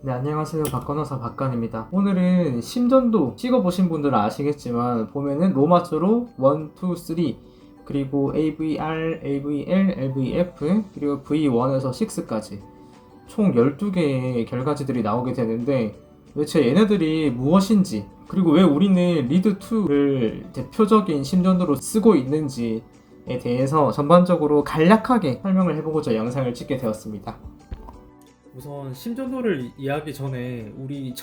네, 안녕하세요. 박건호사 박관입니다. 오늘은 심전도 찍어보신 분들은 아시겠지만 보면은 로마수로 1, 2, 3 그리고 AVR, AVL, LVF 그리고 V1에서 6까지 총 12개의 결과지들이 나오게 되는데 도대체 얘네들이 무엇인지 그리고 왜 우리는 리드2를 대표적인 심전도로 쓰고 있는지에 대해서 전반적으로 간략하게 설명을 해보고자 영상을 찍게 되었습니다. 우선 심전도를 이해하기 전에 우리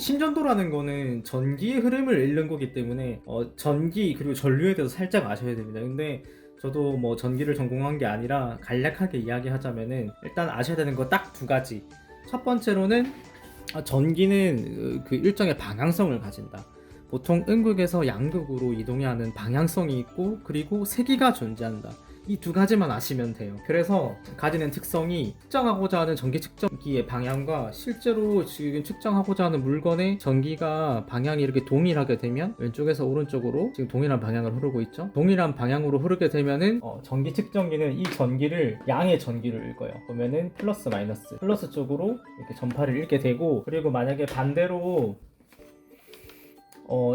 심전도라는 거는 전기의 흐름을 읽는 거기 때문에 전기 그리고 전류에 대해서 살짝 아셔야 됩니다. 근데 저도 뭐 전기를 전공한 게 아니라 간략하게 이야기하자면은 일단 아셔야 되는 거 딱 두 가지. 첫 번째로는 전기는 그 일정의 방향성을 가진다. 보통 음극에서 양극으로 이동하는 방향성이 있고 그리고 세기가 존재한다. 이 두 가지만 아시면 돼요. 그래서 가지는 특성이 측정하고자 하는 전기 측정기의 방향과 실제로 지금 측정하고자 하는 물건의 전기가 방향이 이렇게 동일하게 되면 왼쪽에서 오른쪽으로 지금 동일한 방향을 흐르고 있죠. 동일한 방향으로 흐르게 되면은 전기 측정기는 이 전기를 양의 전기를 읽어요. 보면은 플러스 마이너스 플러스 쪽으로 이렇게 전파를 읽게 되고, 그리고 만약에 반대로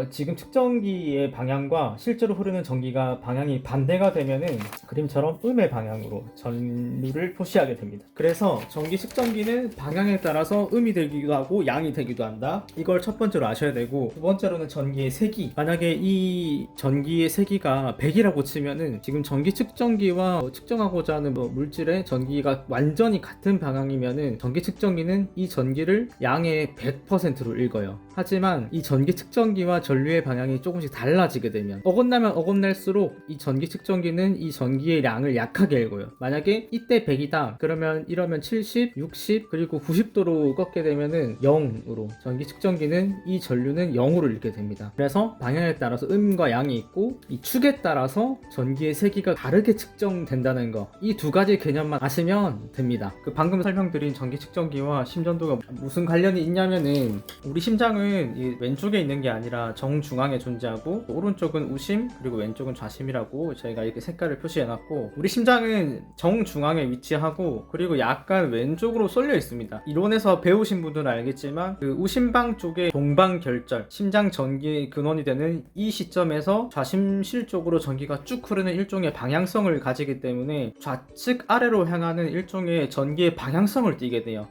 지금 측정기의 방향과 실제로 흐르는 전기가 방향이 반대가 되면은 그림처럼 음의 방향으로 전류를 표시하게 됩니다. 그래서 전기 측정기는 방향에 따라서 음이 되기도 하고 양이 되기도 한다. 이걸 첫 번째로 아셔야 되고, 두 번째로는 전기의 세기. 만약에 이 전기의 세기가 100이라고 치면은 지금 전기 측정기와 측정하고자 하는 물질의 전기가 완전히 같은 방향이면은 전기 측정기는 이 전기를 양의 100%로 읽어요. 하지만 이 전기 측정기와 전류의 방향이 조금씩 달라지게 되면 어긋나면 어긋날수록 이 전기 측정기는 이 전기의 양을 약하게 읽어요. 만약에 이때 100이다 그러면 이러면 70, 60 그리고 90도로 꺾게 되면은 0으로, 전기 측정기는 이 전류는 0으로 읽게 됩니다. 그래서 방향에 따라서 음과 양이 있고 이 축에 따라서 전기의 세기가 다르게 측정된다는 거, 이 두 가지 개념만 아시면 됩니다. 그 방금 설명드린 전기 측정기와 심전도가 무슨 관련이 있냐면은, 우리 심장은 이 왼쪽에 있는 게 아니라 정중앙에 존재하고 오른쪽은 우심 그리고 왼쪽은 좌심이라고 저희가 이렇게 색깔을 표시해놨고, 우리 심장은 정중앙에 위치하고 그리고 약간 왼쪽으로 쏠려 있습니다. 이론에서 배우신 분들은 알겠지만 그 우심방 쪽에 동방결절, 심장 전기의 근원이 되는 이 시점에서 좌심실 쪽으로 전기가 쭉 흐르는 일종의 방향성을 가지기 때문에 좌측 아래로 향하는 일종의 전기의 방향성을 띠게 돼요.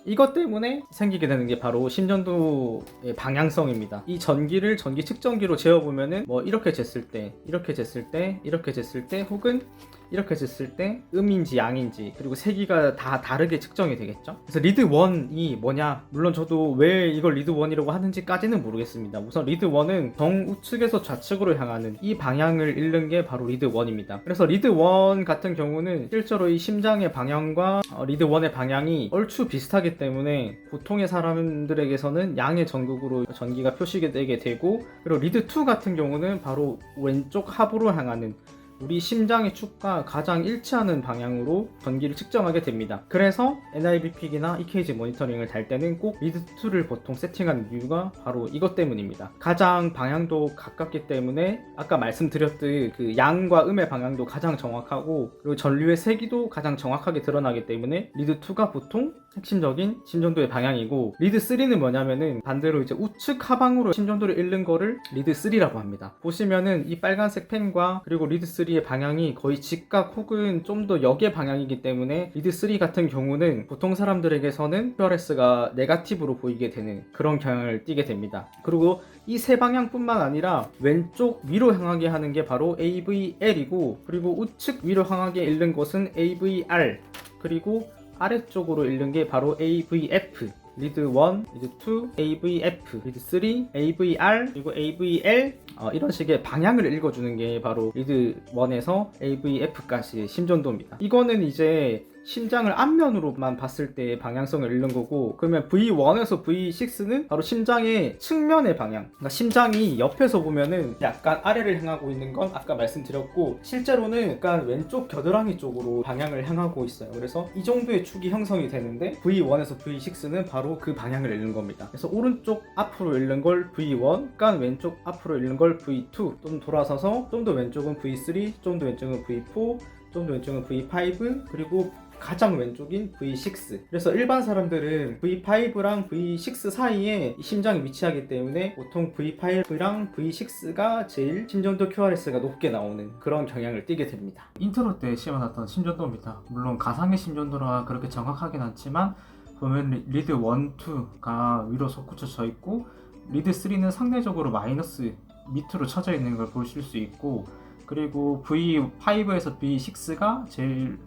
이것 때문에 생기게 되는 게 바로 심전도의 방향성입니다. 이 전기를 전기 측정기로 재어보면은 이렇게 쟀을 때, 이렇게 쟀을 때, 이렇게 쟀을 때, 혹은 이렇게 쟀을 때 음인지 양인지 그리고 세기가 다 다르게 측정이 되겠죠. 그래서 리드 1이 뭐냐, 물론 저도 왜 이걸 리드 1이라고 하는지까지는 모르겠습니다. 우선 리드 1은 정우측에서 좌측으로 향하는 이 방향을 읽는 게 바로 리드 1입니다. 그래서 리드 1 같은 경우는 실제로 이 심장의 방향과 리드 1의 방향이 얼추 비슷하기 때문에 보통의 사람들에게서는 양의 전극으로 전기가 표시되게 되고, 그리고 리드 2 같은 경우는 바로 왼쪽 하부로 향하는 우리 심장의 축과 가장 일치하는 방향으로 전기를 측정하게 됩니다. 그래서 NIB픽이나 EKG 모니터링을 달 때는 꼭 리드2를 보통 세팅하는 이유가 바로 이것 때문입니다. 가장 방향도 가깝기 때문에 아까 말씀드렸듯 그 양과 음의 방향도 가장 정확하고, 그리고 전류의 세기도 가장 정확하게 드러나기 때문에 리드2가 보통 핵심적인 심전도의 방향이고, 리드3는 뭐냐면은 반대로 이제 우측 하방으로 심전도를 읽는 거를 리드3라고 합니다. 보시면은 이 빨간색 펜과 그리고 리드3의 방향이 거의 직각 혹은 좀 더 역의 방향이기 때문에 리드3 같은 경우는 보통 사람들에게서는 QRS가 네거티브로 보이게 되는 그런 경향을 띠게 됩니다. 그리고 이 세 방향뿐만 아니라 왼쪽 위로 향하게 하는 게 바로 AVL이고, 그리고 우측 위로 향하게 읽는 것은 AVR, 그리고 아래쪽으로 읽는 게 바로 AVF. 리드 1, 리드 2, AVF, 리드 3, AVR, 그리고 AVL, 이런 식의 방향을 읽어주는 게 바로 리드 1에서 AVF까지의 심전도입니다. 이거는 이제 심장을 앞면으로만 봤을 때 방향성을 읽는 거고, 그러면 V1에서 V6는 바로 심장의 측면의 방향, 그러니까 심장이 옆에서 보면은 약간 아래를 향하고 있는 건 아까 말씀드렸고, 실제로는 약간 왼쪽 겨드랑이 쪽으로 방향을 향하고 있어요. 그래서 이 정도의 축이 형성이 되는데 V1에서 V6는 바로 그 방향을 읽는 겁니다. 그래서 오른쪽 앞으로 읽는 걸 V1, 약간 왼쪽 앞으로 읽는 걸 V2, 좀 돌아서서 좀 더 왼쪽은 V3, 좀 더 왼쪽은 V4, 좀 더 왼쪽은 V5, 그리고 가장 왼쪽인 V6. 그래서 일반 사람들은 V5랑 V6 사이에 심장이 위치하기 때문에 보통 V5랑 V6가 제일 심전도 QRS가 높게 나오는 그런 경향을 띠게 됩니다. 인트로 때 씌워놨던 심전도입니다. 물론 가상의 심전도라 그렇게 정확하긴 않지만 보면 리드 1, 2가 위로 솟구쳐져 있고 리드 3는 상대적으로 마이너스 밑으로 쳐져 있는 걸 보실 수 있고, 그리고 V5에서 V6가 제일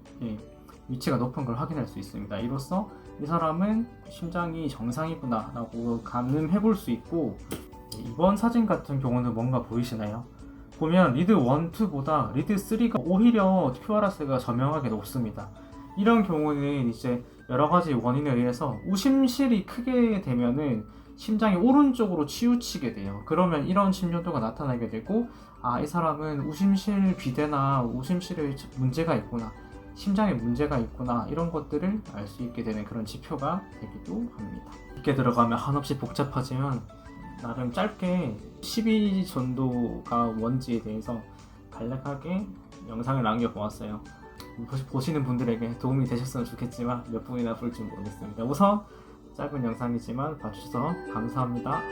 위치가 높은 걸 확인할 수 있습니다. 이로써 이 사람은 심장이 정상이구나 라고 가늠해 볼 수 있고, 이번 사진 같은 경우는 뭔가 보이시나요? 보면 리드 1, 2보다 리드 3가 오히려 QRS가 저명하게 높습니다. 이런 경우는 이제 여러 가지 원인에 의해서 우심실이 크게 되면은 심장이 오른쪽으로 치우치게 돼요. 그러면 이런 심전도가 나타나게 되고, 아, 이 사람은 우심실 비대나 우심실에 문제가 있구나, 심장에 문제가 있구나, 이런 것들을 알 수 있게 되는 그런 지표가 되기도 합니다. 깊게 들어가면 한없이 복잡하지만 나름 짧게 12전도가 뭔지에 대해서 간략하게 영상을 남겨보았어요. 보시는 분들에게 도움이 되셨으면 좋겠지만 몇 분이나 볼지 모르겠습니다. 우선 짧은 영상이지만 봐주셔서 감사합니다.